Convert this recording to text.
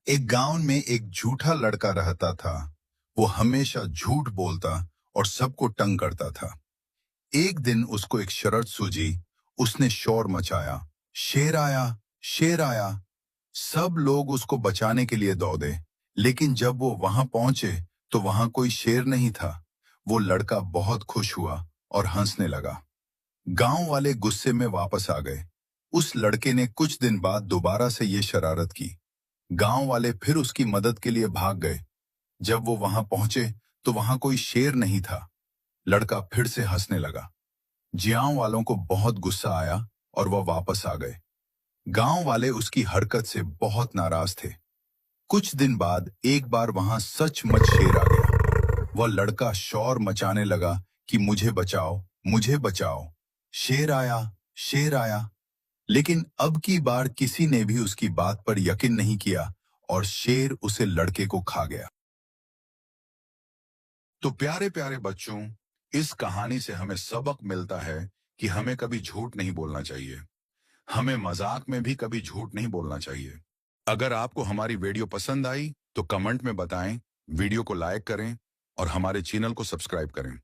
एक गांव में एक झूठा लड़का रहता था। वो हमेशा झूठ बोलता और सबको तंग करता था। एक दिन उसको एक शर्त सूझी। उसने शोर मचाया, शेर आया, शेर आया। सब लोग उसको बचाने के लिए दौड़े, लेकिन जब वो वहां पहुंचे तो वहां कोई शेर नहीं था। वो लड़का बहुत खुश हुआ और हंसने लगा। गांव वाले गुस्से में वापस आ गए। उस लड़के ने कुछ दिन बाद दोबारा से ये शरारत की। गांव वाले फिर उसकी मदद के लिए भाग गए। जब वो वहां पहुंचे तो वहां कोई शेर नहीं था। लड़का फिर से हंसने लगा। जियाओं वालों को बहुत गुस्सा आया और वह वापस आ गए। गांव वाले उसकी हरकत से बहुत नाराज थे। कुछ दिन बाद एक बार वहां सचमुच शेर आ गया। वह लड़का शोर मचाने लगा कि मुझे बचाओ, मुझे बचाओ। शेर आया, शेर आया। लेकिन अब की बार किसी ने भी उसकी बात पर यकीन नहीं किया और शेर उसे लड़के को खा गया। तो प्यारे प्यारे बच्चों, इस कहानी से हमें सबक मिलता है कि हमें कभी झूठ नहीं बोलना चाहिए। हमें मजाक में भी कभी झूठ नहीं बोलना चाहिए। अगर आपको हमारी वीडियो पसंद आई तो कमेंट में बताएं, वीडियो को लाइक करें और हमारे चैनल को सब्सक्राइब करें।